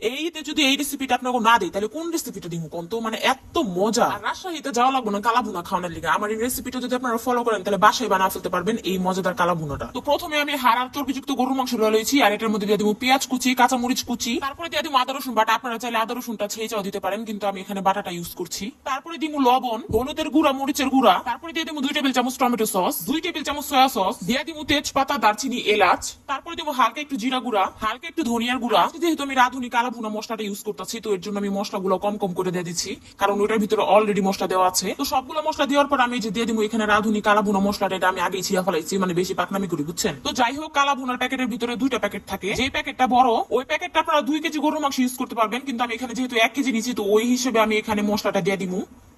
এইতে যদি এই রেসিপিটা আপনাকে না দিই তাহলে কোন রেসিপিটা দিব কোন তো, মানে এত মজা। আর রাজশাহীতে যাওয়া লাগবে না কালা ভুনা খাওয়ানোর লিগে। আমার এই রেসিপিটা যদি আপনারা ফলো করেন তাহলে বাসায় বানা ফেলতে পারবেন এই মজাদার কালা ভুনাটা। তো প্রথমে আমি হাড় চর্বিযুক্ত গরুর মাংস লয়েছি, আর এটার মধ্যে দিয়ে দিব পেঁয়াজ কুচি, কাঁচা মরিচ কুচি, তারপরে দিয়ে দিব আদা রসুন বাটা। আপনারা চাইলে আদা রসুনটা ছেঁচাও দিতে পারেন, কিন্তু আমি এখানে বাটাটা ইউজ করছি। তারপরে দিব লবণ, হলুদের গুঁড়া, মরিচের গুঁড়া, তারপরে দিয়ে দিব 2 টেবিল চামচ টমেটো সস, 2 টেবিল চামচ সয়া সস, দিয়ে দিব তেজপাতা, দারচিনি, এলাচ, তারপরে দিব হালকা একটু জিরা গুঁড়া, হালকা একটু ধনিয়ার গুঁড়া। যেহেতু আমি রাঁধুনি কালা ভুনা মশলাটা ইউজ করতেছি, তো এর জন্য আমি মশলাগুলো কম কম করে দিয়ে দিচ্ছি, কারণ ওটার ভিতরে অলরেডি মশলা দেওয়া আছে। তো সবগুলো মশলা দেওয়ার পর আমি যে দিয়ে দিব এখানে রাঁধুনি কালা ভুনা মশলাটা, এটা আমি আগেই ছিঁড়া ফেলাইছি, মানে বেশি পাকনামি করি, বুঝছেন। তো যাই হোক, কালা ভুনার প্যাকেটের ভিতরে 2টা প্যাকেট থাকে, যে প্যাকেটটা বড় ওই প্যাকেটটা আপনারা 2 কেজি গরুর মাংস ইউজ করতে পারবেন, কিন্তু আমি এখানে যেহেতু 1 কেজি নিচ্ছি, তো ওই হিসেবে আমি এখানে মশলাটা দিয়ে দিব।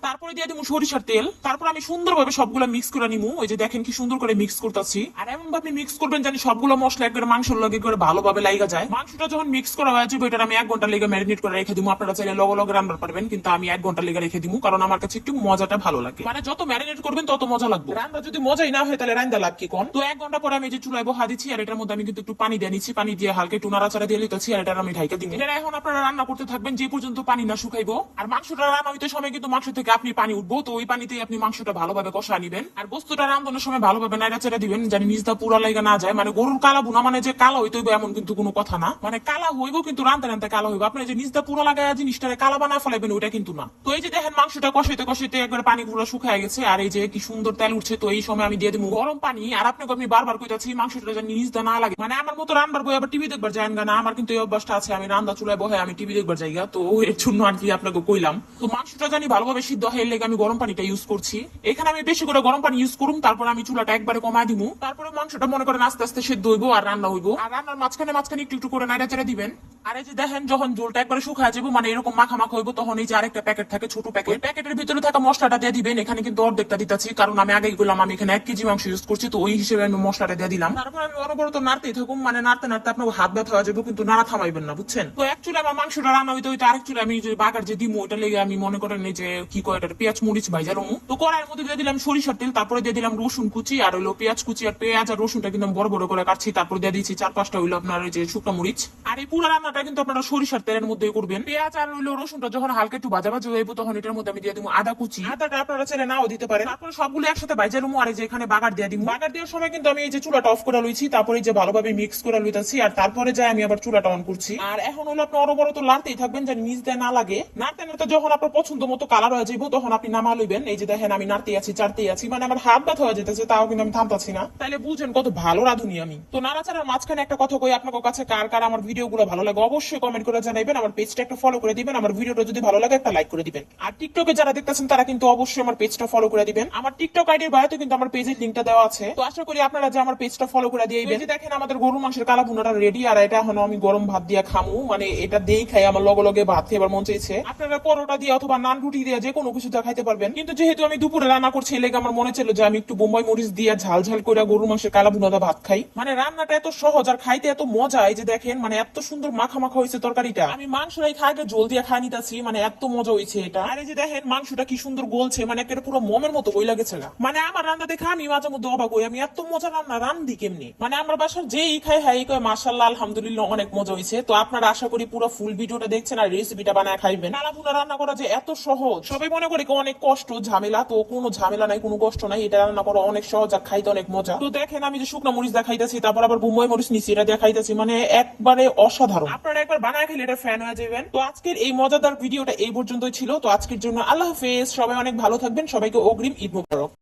তারপরে দিয়ে দিব সরিষার তেল। তারপর আমি সুন্দরভাবে সবগুলো মিক্স করে নিবো। ওই যে দেখেন কি সুন্দর করে মিক্স করতেছি, আর এমন ভাবে মিক্স করবেন জানি সবগুলো মশলা একবারে মাংসের লগে করে ভালোভাবে লাগা যায়। মাংসটা যখন মিক্স করা হয়ে যাবে, এটা আমি 1 ঘন্টা লেগে ম্যারিনেট করে রেখে দিব। আপনারা চাইলে লগে লগে রান্না পারবেন, কিন্তু আমি 1 ঘন্টা লেগে রেখে দিব, কারণ আমার কাছে একটু মজাটা ভালো লাগে। মানে যত ম্যারিনেট করবেন তত মজা লাগবে। রান্না যদি মজাই না হয় তাহলে রান্না লাগ কি কোন। তো 1 ঘন্টা পরে আমি যে চুলায় বহা দিচ্ছি, আর এটার মধ্যে আমি কিন্তু একটু পানি দিয়ে নিচ্ছি। পানি দিয়ে হালকা একটু নাড়াচাড়া দিয়ে লিতেছি, আর এটা আমি ঢাইকা দিই। এটা এখন আপনারা রান্না করতে থাকবেন যে পর্যন্ত পানি না শুকাইবো। আর মাংসটা রান্না হইতে সময় কিন্তু মাংস থেকে আপনি পানি উঠবো, তো ওই পানিতে আপনি মাংসটা ভালোভাবে কষা নিবেন। আর বস্তুটা রান্নার সময় ভালোভাবে নাড়াচাড়া দিবেন, জানি নিচটা পুরা লাগা না যায়। মানে গরুর কালা ভুনা মানে যে কালো হইতে হইবে এমন কিন্তু কোনো কথা না, মানে কালা হইব কিন্তু রান্তে রান্তে কালো হইব। আপনি যে নিচটা পুরা লাগায় জিনিসটারে কালা বানা ফেলাইবেন, ওইটা কিন্তু না। তো এই যে দেখেন মাংসটা কষাইতে কষাইতে একবার পানি পুরো শুকায় গেছে, আর এই যে কি সুন্দর তেল উঠছে। তো এই সময় আমি দিয়ে দিব গরম পানি। আর আপনাকে আমি বারবার কইতাছি মাংসটা যেন নিচটা না লাগে। মানে আমার মতো রান্নার বই আবার টিভি দেখবার যায় না, আমার কিন্তু এই অভ্যাসটা আছে, আমি রান্না চুলায় বহে আমি টিভি দেখবার জায়গা। তো এর জন্য আর কি আপনাকে কইলাম। তো মাংসটা জানি ভালোভাবে সিদ্ধ হয়, এর লেগে আমি গরম পানিটা ইউজ করছি। এখানে আমি বেশি করে গরম পানি ইউজ করুম, তারপর আমি চুলাটা একবারে কমায় দিব। তারপরে মাংসটা মনে করেন আস্তে আস্তে সিদ্ধ হইব আর রান্না হইব। আর রান্নার মাঝখানে মাঝখানে একটু একটু করে নাড়াচাড়া দিবেন। আর এই যে দেখেন যখন ঝোলটা একবারে শুকায় যাবো, মানে এরকম মাখা মাখা হইব, তখন এই যে আরেকটা প্যাকেট থাকে ছোট প্যাকেট, প্যাকেটের ভিতরে থাকা মশলাটা দিয়ে দিবেন। এখানে কিন্তু অর্ধেকটা দিতেছি, কারণ আমি আগেই বললাম আমি এখানে 1 কেজি মাংস ইউজ করছি, তো ওই হিসেবে আমি মশলাটা দিয়ে দিলাম। তারপর আমি অনবরত নাড়তেই থাকুম, মানে নাড়তে নাড়তে আপনার হাত ব্যথা হয়ে যাবে, কিন্তু নাড়া থামাইবেন না, বুঝছেন। তো একচুয়ালি আমার মাংসটা রান্না হইতে হইতে আরেক চুলে আমি যে বাগার যে দিমু, ওইটা লেগে আমি মনে করেন এই যে কি কয় এটা পেঁয়াজ মরিচ ভাইজা রমু। তো কড়াইয়ের মধ্যে দিয়ে দিলাম সরিষার তেল, তারপরে দিয়ে দিলাম রসুন কুচি, আর হইলো পেঁয়াজ কুচি। আর পেঁয়াজ আর রসুনটা কিন্তু বড় বড় করে কাটছি। তারপর দিয়ে দিচ্ছি 4-5টা হইলো আপনার ওই যে শুকনো মরিচ। আর এই পুরো রান্নাটা কিন্তু আপনারা সরিষার তেলের মধ্যে করবেন। পেঁয়াজ আর হইলো রসুনটা যখন হালকা একটু ভাজা ভাজা হইব, তখন এটার মধ্যে আমি দিয়ে দিব আদা কুচি। আদাটা আপনারা চাইলে নাও দিতে পারেন। তারপর সবগুলো একসাথে ভাজা রুমু। আর এই যে এখানে বাগার দিয়ে দিব। বাগার দেওয়ার সময় কিন্তু আমি এই যে চুলাটা অফ করে লইছি, তারপরে যে ভালোভাবে মিক্স করে লইতাছি, আর তারপরে যাই আমি আবার চুলাটা অন করছি। আর এখন হলো আপনি অনবরত নাড়তেই থাকবেন, যেন নিচ দিয়ে না লাগে। নাড়তে নাড়তে যখন আপনার পছন্দ মতো কালার হয়ে যাইব, তখন আপনি নামা লইবেন। এই যে দেখেন আমি নাড়তেই আছি, চাড়তেই আছি, মানে আমার হাত ব্যথা হয়ে যেতেছে, তাও কিন্তু আমি থামতাছি না। তাইলে বুঝেন কত ভালো রাঁধুনি আমি। তো নাড়াচাড়ার মাঝখানে একটা কথা কই, আপনার কাছে কার কার আমার ভিডিও গুলো ভালো লাগে অবশ্যই কমেন্ট করে জানাবেন। আমার পেজটা একটা ফলো করে দিবেন, আমার ভিডিওটা যদি ভালো লাগে একটা লাইক করে দিবেন। আর টিকটকে যারা দেখতেছেন তারা কিন্তু অবশ্যই আমার পেজটা ফলো করে দিবেন। আমার টিকটক আইডির বায়োতে কিন্তু আমার পেজের লিংকটা দেওয়া আছে। তো আশা করি আপনারা যে আমার পেজটা ফলো করে দিবেন। দেখেন আমাদের গরুর মাংসের কালা ভুনাটা রেডি, আর এটা এখন আমি গরম ভাত দিয়ে খামু। মানে এটা দিয়েই খাই, আমার লগে লগে ভাত খেয়ে মন চাইছে। আপনারা পরোটা দিয়ে অথবা নান রুটি দিয়ে যে কোনো কিছু দিয়ে খাইতে পারবেন, কিন্তু যেহেতু আমি দুপুরে রান্না করছি, এই লেগে আমার মনে ছিল যে আমি একটু বোম্বাই মরিচ দিয়ে ঝাল ঝাল করে গরুর মাংসের কালা ভুনাটা ভাত খাই। মানে রান্নাটা এত সহজ আর খাইতে এত মজা। এই যে দেখেন মানে এত সুন্দর মাখা মাখা হয়েছে তরকারিটা। আমি মাংসটাই খাইতে জল দিয়ে খাই নিতেছি, মানে এত মজা হয়েছে এটা। আর এই যে দেখেন মাংসটা কি সুন্দর গলছে, মানে একটা পুরো মমের মতো বই লাগেছে। মানে আমার রান্না দেখে আমি মাঝে মধ্যে অবাক হই, আমি এত মজা রান্না রান্ধি কেমনি। মানে আমার বাসার যেই খাই হ্যাঁ কয় মাশাআল্লাহ আলহামদুলিল্লাহ অনেক মজা হয়েছে। তো আপনারা আশা করি পুরো ফুল ভিডিওটা দেখছেন আর রেসিপিটা বানায় খাইবেন। কালা ভুনা রান্না করা যে এত সহজ, সবাই মনে করে অনেক কষ্ট ঝামেলা, তো কোনো ঝামেলা নাই, কোনো কষ্ট নাই। এটা রান্না করা অনেক সহজ আর খাইতে অনেক মজা। তো দেখেন আমি যে শুকনো মরিচ দেখাইতেছি, তারপর আবার বোম্বাই মরিচ নিচ্ছি, এটা দেখাইতেছি, মানে একবারে অসাধারণ। আপনারা একবার বানায় খেলে এটা ফ্যান হয়ে যাবেন। তো আজকের এই মজাদার ভিডিওটা এই পর্যন্তই ছিল। তো আজকের জন্য আল্লাহ হাফেজ, সবাই অনেক ভালো থাকবেন, সবাইকে অগ্রিম ঈদ মোবারক।